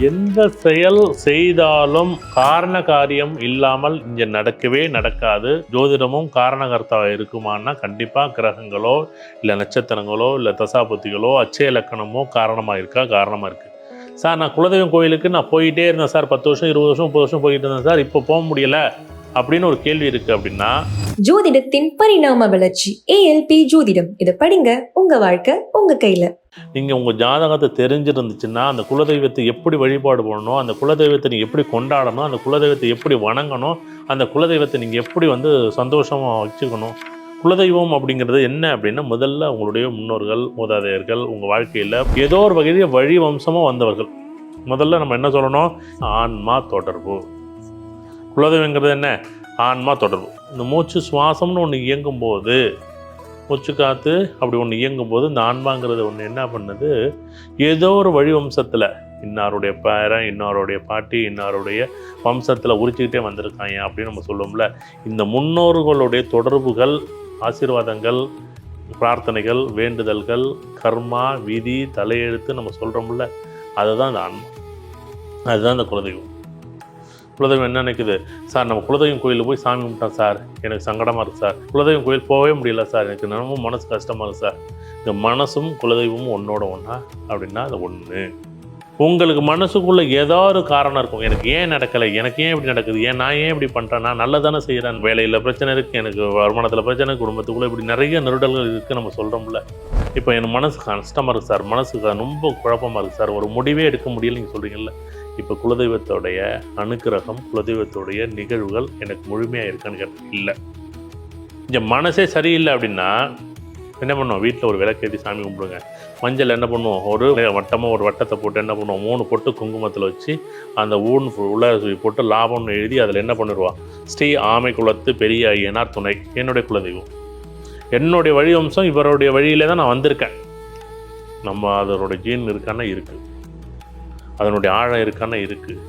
எந்த செயல் செய்தாலும் காரண காரியம் இல்லாமல் இங்கே நடக்கவே நடக்காது. ஜோதிடமும் காரணகர்த்தாவாக இருக்குமான்னா கண்டிப்பாக கிரகங்களோ இல்லை நட்சத்திரங்களோ இல்லை தசாபுத்திகளோ அச்சய இலக்கணமோ காரணமாக இருக்குது. சார் நான் குலதெய்வம் கோயிலுக்கு நான் போயிட்டே இருந்தேன் சார், 10 வருஷம் 20 வருஷம் 30 வருஷம் போயிட்டு இருந்தேன் சார், இப்போ போக முடியல அப்படின்னு ஒரு கேள்வி இருக்குது அப்படின்னா, ஜோதிடத்தின் பரிணாம வளர்ச்சி ALP ஜோதிடம். இதை படிங்க, உங்க வாழ்க்கை உங்க கையில. நீங்கள் உங்கள் ஜாதகத்தை தெரிஞ்சிருந்துச்சுன்னா அந்த குலதெய்வத்தை எப்படி வழிபாடு பண்ணணும், அந்த குலதெய்வத்தை நீங்கள் எப்படி கொண்டாடணும், அந்த குலதெய்வத்தை எப்படி வணங்கணும், அந்த குலதெய்வத்தை நீங்கள் எப்படி சந்தோஷமாக வச்சுக்கணும். குலதெய்வம் அப்படிங்கிறது என்ன அப்படின்னா, முதல்ல உங்களுடைய முன்னோர்கள் மூதாதையர்கள் உங்கள் வாழ்க்கையில் ஏதோ ஒரு வகையில் வழி வம்சமாக வந்தவர்கள். முதல்ல நம்ம என்ன சொல்லணும், ஆன்மா தொடர்பு. குலதெய்வங்கிறது என்ன, ஆன்மா தொடர்பு. இந்த மூச்சு சுவாசம்னு ஒன்று இயங்கும்போது, மூச்சு காற்று அப்படி ஒன்று இயங்கும்போது இந்த ஆன்மாங்கிறது ஒன்று என்ன பண்ணுது, ஏதோ ஒரு வழி வம்சத்தில் இன்னாருடைய பேரன் இன்னாருடைய பாட்டி இன்னாருடைய வம்சத்தில் உரிச்சிக்கிட்டே வந்திருக்காங்க அப்படின்னு நம்ம சொல்லுவோம்ல. இந்த முன்னோர்களுடைய தொடர்புகள், ஆசீர்வாதங்கள், பிரார்த்தனைகள், வேண்டுதல்கள், கர்மா, விதி, தலையெழுத்து நம்ம சொல்கிறோம்ல, அதுதான் இந்த ஆன்மா, அதுதான் இந்த குலதெய்வம். குலதெய்வம் என்ன நினைக்குது, சார் நம்ம குலதெய்வம் கோயிலில் போய் சாமி கும்பிட்டோம் சார், எனக்கு சங்கடமாக இருக்குது சார், குலதெய்வம் கோயில் போகவே முடியல சார், எனக்கு ரொம்ப மனசு கஷ்டமாக இருக்குது சார். இந்த மனசும் குலதெய்வமும் ஒன்றோட ஒன்றா அப்படின்னா அது ஒன்று. உங்களுக்கு மனசுக்குள்ளே ஏதோ ஒரு காரணம் இருக்கும், எனக்கு ஏன் நடக்கலை, எனக்கு ஏன் இப்படி நடக்குது, நான் ஏன் இப்படி பண்ணுறேன், நான் நல்லதானே செய்கிறேன், வேலையில் பிரச்சனை இருக்குது, எனக்கு வருமானத்தில் பிரச்சனை, குடும்பத்துக்குள்ளே இப்படி நிறைய நெருடல்கள் இருக்குது நம்ம சொல்கிறோம்ல. இப்போ எனக்கு மனசு கஷ்டமாக இருக்குது சார், மனசுக்கு ரொம்ப குழப்பமாக இருக்குது சார், ஒரு முடிவே எடுக்க முடியல நீங்கள் சொல்கிறீங்கல்ல. இப்போ குலதெய்வத்தோடைய அனுக்கிரகம், குலதெய்வத்தோடைய நிகழ்வுகள் எனக்கு முழுமையாக இருக்கான்னு கேட்டால் இல்லை. இந்த மனசே சரியில்லை அப்படின்னா என்ன பண்ணுவோம், வீட்டில் ஒரு விளக்கேற்றி சாமி கும்பிடுங்க. மஞ்சள் என்ன பண்ணுவோம், ஒரு வட்டமாக ஒரு வட்டத்தை போட்டு என்ன பண்ணுவோம், 3 பொட்டு குங்குமத்தில் வச்சு அந்த ஊன் உள்ள போட்டு லாபம்னு எழுதி அதில் என்ன பண்ணிடுவோம், ஸ்ரீ ஆமை குலத்து பெரிய ஐயனார் துணை, என்னுடைய குலதெய்வம், என்னுடைய வழி வம்சம் இவருடைய வழியிலே தான் நான் வந்திருக்கேன். நம்ம அதனுடைய ஜீன் இருக்கான்னா இருக்குது, அதனுடைய ஆழம் இருக்கான்னா இருக்குது,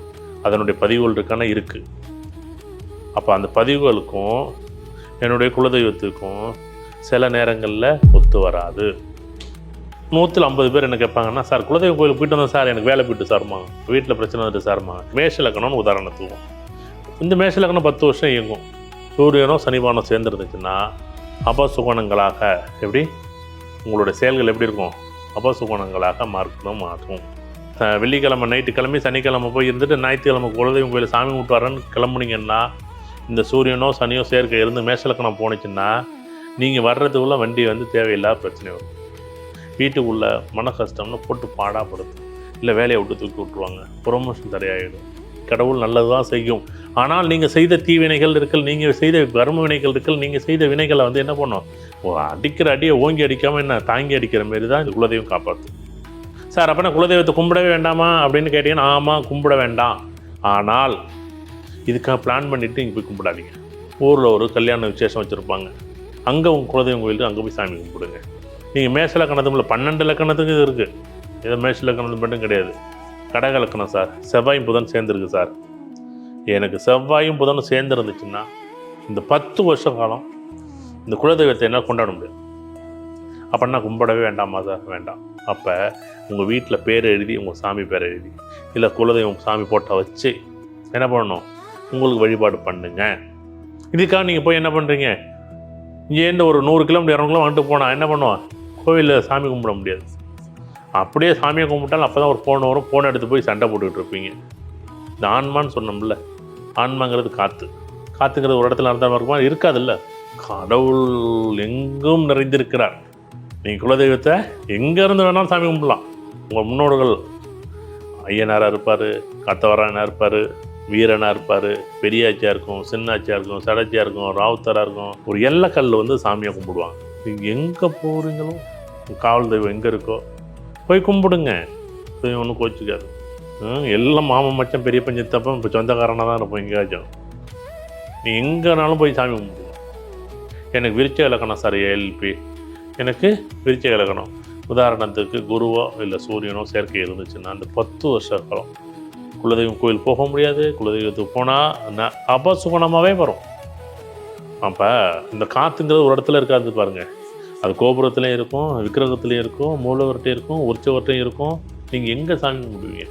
அதனுடைய பதிவுகள் இருக்கான்னா இருக்குது. அப்போ அந்த பதிவுகளுக்கும் என்னுடைய குலதெய்வத்துக்கும் சில நேரங்களில் ஒத்து வராது. 150 பேர் என்ன கேட்பாங்கன்னா, சார் குலதெய்வம் கோயிலுக்கு போயிட்டு வந்தோம் சார், எனக்கு வேலை போயிட்டு சார்மா, வீட்டில் பிரச்சனை வந்துட்டு சார்மா. மேஷ லக்கணம்னு உதாரணத்துக்கும், இந்த மேஷ லக்கணம் 10 வருஷம் இயங்கும். சூரியனோ சனிபானோ சேர்ந்துருந்துச்சுன்னா அபசுகுணங்களாக எப்படி உங்களுடைய செயல்கள் எப்படி இருக்கும், அபசுகுணங்களாக மாற்றும். வெள்ளிக்கிழமை நைட்டு கிளம்பி சனிக்கிழமை போய் இருந்துட்டு ஞாயிற்றுக்கிழமை குலதெய்வம் கோயில் சாமி கும்பிட்டு வரேன்னு கிளம்புனீங்கன்னா, இந்த சூரியனோ சனியோ சேர்க்கை இருந்து மேஷலக்கணம் போனிச்சுன்னா நீங்கள் வர்றதுக்குள்ளே வண்டி தேவையில்லாத பிரச்சனை வரும். வீட்டுக்குள்ளே மன கஷ்டம்னு போட்டு பாடாப்படுது, இல்லை வேலையை விட்டு தூக்கி விட்ருவாங்க, ப்ரொமோஷன் தடையாகிடும். கடவுள் நல்லது தான் செய்யும், ஆனால் நீங்கள் செய்த தீவினைகள் இருக்கல், நீங்கள் செய்த கர்ம வினைகள் இருக்கல், நீங்கள் செய்த வினைகளை என்ன பண்ணோம், அடிக்கிற அடியை ஓங்கி அடிக்காமல் என்ன தாங்கி அடிக்கிற மாரி தான் இந்த குலதெய்வம் காப்பாற்றும். சார் அப்போ நான் குலதெய்வத்தை கும்பிடவே வேண்டாமா அப்படின்னு கேட்டிங்கன்னா, ஆமாம் கும்பிட வேண்டாம், ஆனால் இதுக்காக பிளான் பண்ணிவிட்டு இங்கே போய் கும்பிடாதீங்க. ஊரில் ஒரு கல்யாண விசேஷம் வச்சுருப்பாங்க, அங்கே உங்கள் குலதெய்வம் கோயிலுக்கு அங்கே போய் சாமி கும்பிடுங்க. நீங்கள் மேஷ லக்கணத்துக்குள்ள 12 லக்கணத்துக்கு இது இருக்குது, ஏதோ மேஷ லக்கணத்துக்கு மட்டும் கிடையாது. கடக லக்கணம் சார், செவ்வாயும் புதன் சேர்ந்துருக்கு சார், எனக்கு செவ்வாயும் புதனும் சேர்ந்துருந்துச்சுன்னா இந்த 10 வருஷ காலம் இந்த குலதெய்வத்தை என்ன கொண்டாட முடியாது. அப்படின்னா கும்பிடவே வேண்டாமா சார், வேண்டாம். அப்போ உங்கள் வீட்டில் பேர் எழுதி, உங்கள் சாமி பேர் எழுதி, இல்லை குலதெய்வம் சாமி போட்டால் வச்சு என்ன பண்ணணும், உங்களுக்கு வழிபாடு பண்ணுங்க. இதுக்காக நீங்கள் போய் என்ன பண்ணுறீங்க, இங்கேருந்து ஒரு 100 கிலோமீட்டர் 200 கிலோமீட்டர் வந்துட்டு போனால் என்ன பண்ணுவோம், கோவிலில் சாமி கும்பிட முடியாது. அப்படியே சாமியை கும்பிட்டாலும் அப்போ தான் ஒரு ஃபோன் வரும், ஃபோன் எடுத்து போய் சண்டை போட்டுக்கிட்டு இருப்பீங்க. இந்த ஆன்மான்னு சொன்னோம்ல, ஆன்மாங்கிறது காற்றுங்கிறது ஒரு இடத்துல நடந்தால் இருக்குமா, இருக்காதுல்ல. கடவுள் எங்கும் நிறைந்திருக்கிறார். நீங்கள் குலதெய்வத்தை எங்கேருந்து வேணாலும் சாமி கும்பிடலாம். உங்கள் முன்னோர்கள் ஐயனாராக இருப்பார், கத்தவரானாக இருப்பார், வீரனாக இருப்பார், பெரியாச்சியாக இருக்கும், சின்னாச்சியாக இருக்கும், சடச்சியாக இருக்கும், ராவுத்தராக இருக்கும், ஒரு எல்லைக்கல் சாமியை கும்பிடுவாங்க. நீங்கள் எங்கே போகிறீங்களோ, காவல் தெய்வம் எங்கே இருக்கோ போய் கும்பிடுங்க, ஒன்றும் கோச்சிக்காது. எல்லாம் மாமன் மச்சம் பெரிய பஞ்சத்தப்பம் இப்போ சொந்தக்காரனாக தான் இருப்போம். எங்கேயாச்சும் நீ எங்கேனாலும் போய் சாமி கும்பிடுவோம். எனக்கு விருச்ச இலக்கணம் சார் ALP, எனக்கு விருச்ச இலக்கணம். உதாரணத்துக்கு குருவோ இல்லை சூரியனோ சேர்க்கை இருந்துச்சுன்னா அந்த 10 வருஷ காலம் குலதெய்வம் கோயில் போக முடியாது. குலதெய்வத்துக்கு போனால் அபசுகுணமாகவே வரும். அப்போ இந்த காற்றுங்கிறது ஒரு இடத்துல இருக்காது பாருங்கள், அது கோபுரத்துலேயும் இருக்கும், விக்கிரகத்துலேயும் இருக்கும், மூலவர்கிட்டையும் இருக்கும், உற்சவர்கிட்டையும் இருக்கும். நீங்கள் எங்கே சாமி கும்பிடுவீங்க?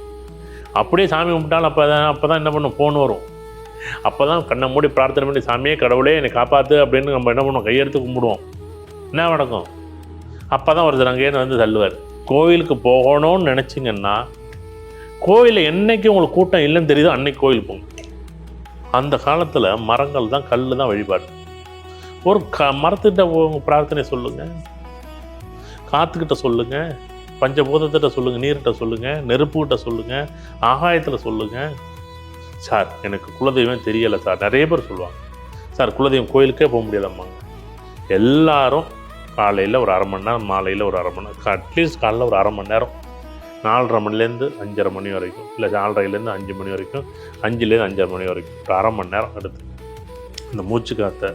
அப்படியே சாமி கும்பிட்டாலும் அப்போ தான் என்ன பண்ணும், ஃபோன் வரும். அப்போ தான் கண்ணை மூடி பிரார்த்தனை பண்ணி, சாமியே கடவுளே என்னை காப்பாற்று அப்படின்னு நம்ம என்ன பண்ணுவோம், கையெடுத்து கும்பிடுவோம். என்ன நடக்கும்? அப்போ தான் ஒருத்தர் அங்கேயிருந்து வந்து தள்ளுவார். கோயிலுக்கு போகணும்னு நினச்சிங்கன்னா, கோயிலில் என்றைக்கு உங்களுக்கு கூட்டம் இல்லைன்னு தெரியுதோ அன்னைக்கு கோயில் போங்க. அந்த காலத்தில் மரங்கள் தான், கல் தான் வழிபாடு. ஒரு மரத்துக்கிட்ட பிரார்த்தனை சொல்லுங்கள், காற்றுக்கிட்ட சொல்லுங்கள், பஞ்சபூதத்திட்ட சொல்லுங்கள், நீர்கிட்ட சொல்லுங்கள், நெருப்புக்கிட்ட சொல்லுங்கள், ஆகாயத்தில் சொல்லுங்கள். சார் எனக்கு குலதெய்வம் தெரியலை சார், நிறைய பேர் சொல்லுவாங்க. சார் குலதெய்வம் கோயிலுக்கே போக முடியாதம்மாங்க. எல்லாரும் காலையில் ஒரு அரை மணி நேரம், மாலையில் ஒரு அரை மணி நேரம், அட்லீஸ்ட் காலையில் ஒரு அரை மணி நேரம், 4:30 மணிலேருந்து 5:30 மணி வரைக்கும், இல்லை 4:30லேருந்து 5 மணி வரைக்கும், 5லேருந்து 5:30 மணி வரைக்கும் ஒரு அரை மணி நேரம் எடுத்து இந்த மூச்சு காற்றை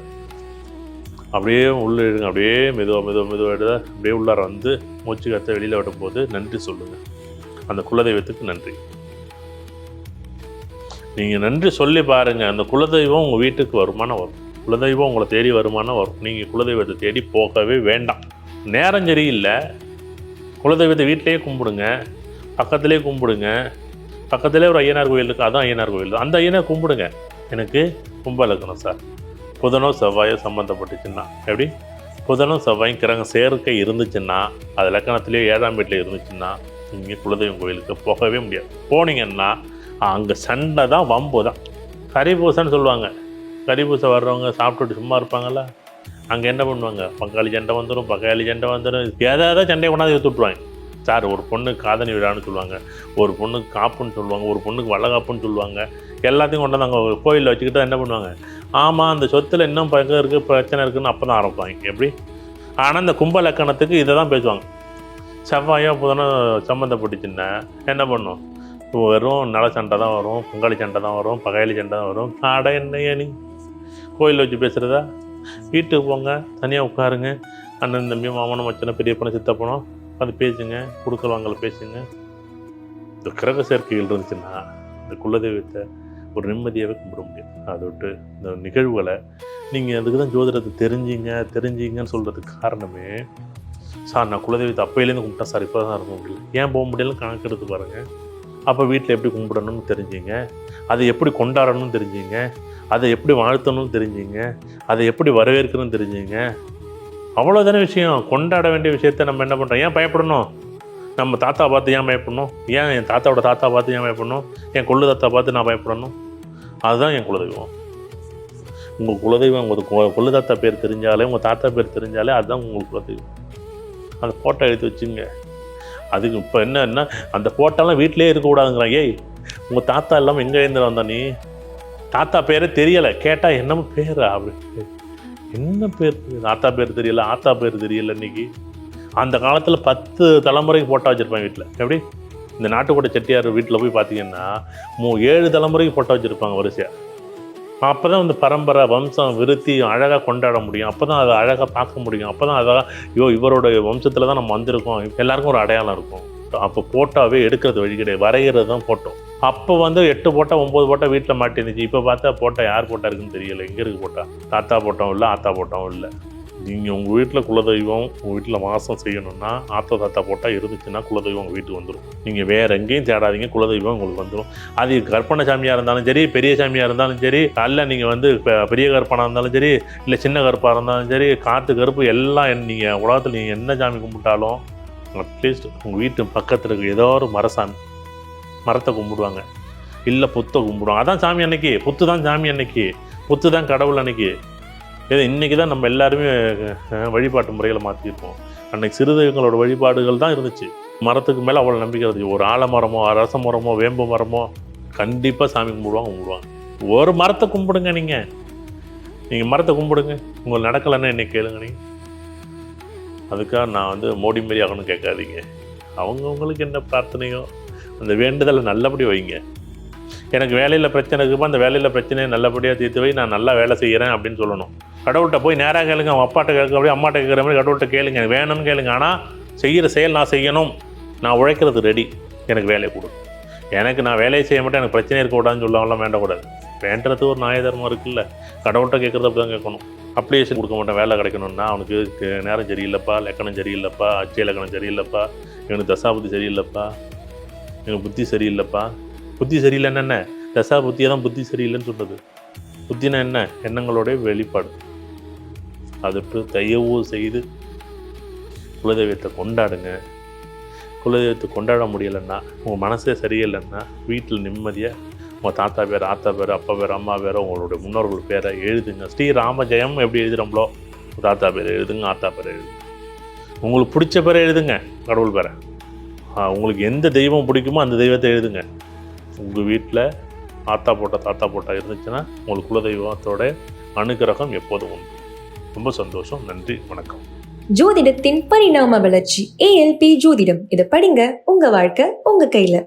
அப்படியே உள்ளே எடுங்க. அப்படியே மெதுவாக எடுத்து அப்படியே உள்ளார வந்து மூச்சு காற்றை வெளியில் விடும்போது நன்றி சொல்லுங்கள். அந்த குலதெய்வத்துக்கு நன்றி. நீங்கள் நன்றி சொல்லி பாருங்கள், அந்த குலதெய்வம் உங்கள் வீட்டுக்கு வருமானம் வரும். குலதெய்வம் உங்களை தேடி வருமானம் வரும். நீங்கள் குலதெய்வத்தை தேடி போகவே வேண்டாம். நேரம் சரியில்லை, குலதெய்வத்தை வீட்டிலேயே கும்பிடுங்க, பக்கத்துலேயே கும்பிடுங்க. பக்கத்துலேயே ஒரு ஐயனார் கோயில் இருக்குது, அதுவும் ஐயனார் கோயில் தான். அந்த ஐயனார் கும்பிடுங்க. எனக்கு கும்ப இலக்கணம் சார், புதனோ செவ்வாயோ சம்மந்தப்பட்டுச்சுன்னா, எப்படி புதனும் செவ்வாயும் கிரக சேர்க்கை இருந்துச்சுன்னா, அது லக்கணத்துலேயே 7ஆம் வீட்டில் இருந்துச்சுன்னா, நீங்கள் குலதெய்வம் கோயிலுக்கு போகவே முடியாது. போனீங்கன்னா அங்கே சண்டை தான், வம்பு தான். கரிபூசைன்னு சொல்லுவாங்க. கரிபூசை வர்றவங்க சாப்பிட்டுட்டு சும்மா இருப்பாங்கள்ல, அங்கே என்ன பண்ணுவாங்க, பங்காளி சண்டை வந்துடும், பங்காளி சண்டை வந்துடும், ஏதாவது சண்டையை கொண்டாந்து விட்டுவிட்ருவாங்க. சார் ஒரு பொண்ணுக்கு காதணி விழான்னு சொல்லுவாங்க, ஒரு பொண்ணுக்கு காப்புன்னு சொல்லுவாங்க, ஒரு பொண்ணுக்கு வளகாப்புன்னு சொல்லுவாங்க. எல்லாத்தையும் கொண்டாந்து அங்கே கோயிலில் வச்சுக்கிட்டு என்ன பண்ணுவாங்க, ஆமாம் அந்த சொத்தில் இன்னும் பக்கம் இருக்குது, பிரச்சனை இருக்குதுன்னு அப்போ தான் ஆரம்பிப்பாங்க. எப்படி? ஆனால் இந்த கும்ப லக்கணத்துக்கு இதை தான் பேசுவாங்க. செவ்வாயோ புதனோ சம்மந்தப்பட்டுச்சுன்னா என்ன பண்ணும், வெறும் நல சண்டை தான் வரும், பங்காளி சண்டை தான் வரும், பகையாளி சண்டை தான் வரும். ஆடை என்னையா நீ கோயிலில் வச்சு பேசுகிறதா? வீட்டுக்கு போங்க, தனியாக உட்காருங்க, அண்ணன் தம்பி மாமனும் மச்சனை பெரியப்பனை சித்தப்பனும் அது பேசுங்க, கொடுக்கல் வாங்கல பேசுங்க. இந்த கிரக சேர்க்கைகள் இருந்துச்சுன்னா இந்த குலதெய்வத்தை ஒரு நிம்மதியாகவே கும்பிட முடியும். அதை விட்டு இந்த நிகழ்வுகளை நீங்கள் அதுக்கு தான் ஜோதிடத்தை தெரிஞ்சிங்கன்னு சொல்கிறதுக்கு காரணமே, சார் நான் குலதெய்வத்தை அப்பையிலேருந்து கும்பிட்டேன் சார், இப்போ தான் இருக்க முடியல, ஏன் போக முடியலன்னு கணக்கு எடுத்து பாருங்கள். அப்போ வீட்டில் எப்படி கும்பிடணும்னு தெரிஞ்சிங்க, அதை எப்படி கொண்டாடணும்னு தெரிஞ்சிங்க, அதை எப்படி வாழ்த்தணும்னு தெரிஞ்சிங்க, அதை எப்படி வரவேற்கணும்னு தெரிஞ்சிங்க. அவ்வளோதானே விஷயம். கொண்டாட வேண்டிய விஷயத்த நம்ம என்ன பண்ணுறோம், ஏன் பயப்படணும்? நம்ம தாத்தா பார்த்து ஏன் பயப்படணும்? ஏன் என் தாத்தாவோட தாத்தா பார்த்து ஏன் பயப்படணும்? என் கொள்ளு தாத்தா பார்த்து நான் பயப்படணும்? அதுதான் என் குலதெய்வம். உங்கள் குலதெய்வம் உங்களுக்கு கொள்ளு தாத்தா பேர் தெரிஞ்சாலே, உங்கள் தாத்தா பேர் தெரிஞ்சாலே அதுதான் உங்களுக்கு குலதெய்வம். அந்த ஃபோட்டோ எடுத்து வச்சுங்க. அதுக்கு இப்போ என்னன்னா, அந்த ஃபோட்டோலாம் வீட்டிலே இருக்கக்கூடாதுங்கிறான். ஏய் உங்கள் தாத்தா இல்லாமல் எங்கே எழுந்துட வந்தா நீ? தாத்தா பேரே தெரியலை, கேட்டால் என்ன பேரா அப்படி, என்ன பேர், தாத்தா பேர் தெரியல, ஆத்தா பேர் தெரியல. இன்றைக்கி அந்த காலத்தில் 10 தலைமுறைக்கு ஃபோட்டோ வச்சுருப்பாங்க வீட்டில். எப்படி? இந்த நாட்டுக்கோட்டை செட்டியார் வீட்டில் போய் பார்த்தீங்கன்னா 7 தலைமுறைக்கு ஃபோட்டோ வச்சுருப்பாங்க வரிசையாக. அப்போ தான் வந்து பரம்பரை வம்சம் விருத்தி அழகாக கொண்டாட முடியும். அப்போ தான் அதை அழகாக பார்க்க முடியும். அப்போ தான் அழகாக இவரோட வம்சத்தில் தான் நம்ம வந்திருக்கோம், எல்லாருக்கும் ஒரு அடையாளம் இருக்கும். அப்போ ஃபோட்டோவே எடுக்கிறது வழி கிடையாது, வரைகிறது தான் ஃபோட்டோ. அப்போ வந்து 8 போட்டோ 9 போட்டோ வீட்டில் மாட்டிருந்துச்சு. இப்போ பார்த்தா போட்டோ யார் போட்டோ இருக்குன்னு தெரியல, எங்கே இருக்குது போட்டோ? தாத்தா போட்டோவும் இல்லை, ஆத்தா போட்டோவும் இல்லை. நீங்கள் உங்கள் வீட்டில் குலதெய்வம், உங்கள் வீட்டில் வாசம் செய்யணும்னா ஆத்தா தாத்தா போட்டோ இருந்துச்சுன்னா குலதெய்வம் உங்கள் வீட்டுக்கு வந்துடும். நீங்கள் வேறு எங்கேயும் தேடாதீங்க, குலதெய்வம் உங்களுக்கு வந்துடும். அது கற்பனை சாமியாக இருந்தாலும் சரி, பெரிய சாமியாக இருந்தாலும் சரி, அல்ல நீங்கள் வந்து பெரிய கற்பனாக இருந்தாலும் சரி, இல்லை சின்ன கருப்பாக இருந்தாலும் சரி, காற்று கருப்பு எல்லாம் நீங்கள் உலகத்தில் நீங்கள் என்ன சாமி கும்பிட்டாலும் அட்லீஸ்ட் உங்கள் வீட்டு பக்கத்தில் இருக்க ஏதோ ஒரு மரத்தை கும்பிடுவாங்க, இல்லை புத்தை கும்பிடுவாங்க. அதான் சாமி அன்னைக்கு, புத்து தான் சாமி அன்னைக்கு, புத்து தான் கடவுள் அன்னைக்கு. இது இன்றைக்கி தான் நம்ம எல்லாருமே வழிபாட்டு முறைகளை மாற்றிருக்கோம். அன்னைக்கு சிறுதெய்வங்களோட வழிபாடுகள் தான் இருந்துச்சு. மரத்துக்கு மேலே அவ்வளோ நம்பிக்கை இருந்துச்சு. ஒரு ஆலமரமோ அரச மரமோ வேம்பு மரமோ கண்டிப்பாக சாமி கும்பிடுவாங்க. ஒரு மரத்தை கும்பிடுங்க, நீங்கள் மரத்தை கும்பிடுங்க. உங்களுக்கு நடக்கலைன்னா என்னை கேளுங்க. நீங்கள் அதுக்காக நான் வந்து மோடி மாரி ஆகணும்னு கேட்காதீங்க. அவங்கவுங்களுக்கு என்ன பிரார்த்தனையோ அந்த வேண்டுதலை நல்லபடி வைங்க. எனக்கு வேலையில் பிரச்சனை இருக்குப்பா, அந்த வேலையில் பிரச்சனையை நல்லபடியாக தீர்த்து வை, நான் நல்லா வேலை செய்கிறேன் அப்படின்னு சொல்லணும். கடவுள்கிட்ட போய் நேராக கேளுங்க, அவன் அப்பாட்ட கேட்க அப்படியே அம்மாட்ட கேட்குற மாதிரி கடவுள்கிட்ட கேளுங்க, எனக்கு வேணும்னு கேளுங்க. ஆனால் செய்கிற செயல் நான் செய்யணும், நான் உழைக்கிறது ரெடி, எனக்கு வேலையை கொடு. எனக்கு நான் வேலையை செய்ய மாட்டேன், எனக்கு பிரச்சனை இருக்கக்கூடாதுன்னு சொல்லலாம் வேண்டக்கூடாது. வேண்டது ஒரு நியாய தர்மம் இருக்குல்ல. கடவுள்கிட்ட கேட்குறது அப்படி தான் கேட்கணும். அப்ளிகேஷன் கொடுக்க மாட்டேன் வேலை கிடைக்கணும்னா, அவனுக்கு நேரம் சரியில்லைப்பா, லக்கணம் சரியில்லைப்பா, அச்சய லக்கணம் சரியில்லைப்பா, எனக்கு தசாபுத்தி சரியில்லைப்பா, எனக்கு புத்தி சரியில்லைப்பா, புத்தி சரியில்லைன்னு என்ன? தசா புத்தியை தான் புத்தி சரியில்லைன்னு சொல்றது. புத்தினா என்ன? எண்ணங்களுடைய வெளிப்பாடு. அதற்கு தயவு செய்து குலதெய்வத்தை கொண்டாடுங்க. குலதெய்வத்தை கொண்டாட முடியலைன்னா, உங்கள் மனசே சரியில்லைன்னா, வீட்டில் நிம்மதியாக உங்கள் தாத்தா பேர், ஆத்தா பேர், அப்பா பேர், அம்மா பேர், உங்களுடைய முன்னோர்கள் பேரை எழுதுங்க. ஸ்ரீராம ஜெயம் எப்படி எழுதுகிறோம்ளோ தாத்தா பேர் எழுதுங்க, ஆத்தா பேர் எழுதுங்க. உங்களுக்கு பிடிச்ச பேரை எழுதுங்க, கடவுள் பேரை. உங்களுக்கு எந்த தெய்வம் பிடிக்குமோ அந்த தெய்வத்தை எழுதுங்க. உங்கள் வீட்டில் ஆத்தா போட்டா தாத்தா போட்டா இருந்துச்சுன்னா உங்களுக்கு குலதெய்வத்தோட அனுகிரகம் எப்போதும் உண்டு. ரொம்ப சந்தோஷம். நன்றி, வணக்கம். ஜோதிடத்தின் பரிணாம வளர்ச்சி ALP ஜோதிடம். இதை படிங்க, உங்க வாழ்க்கை உங்க கையில.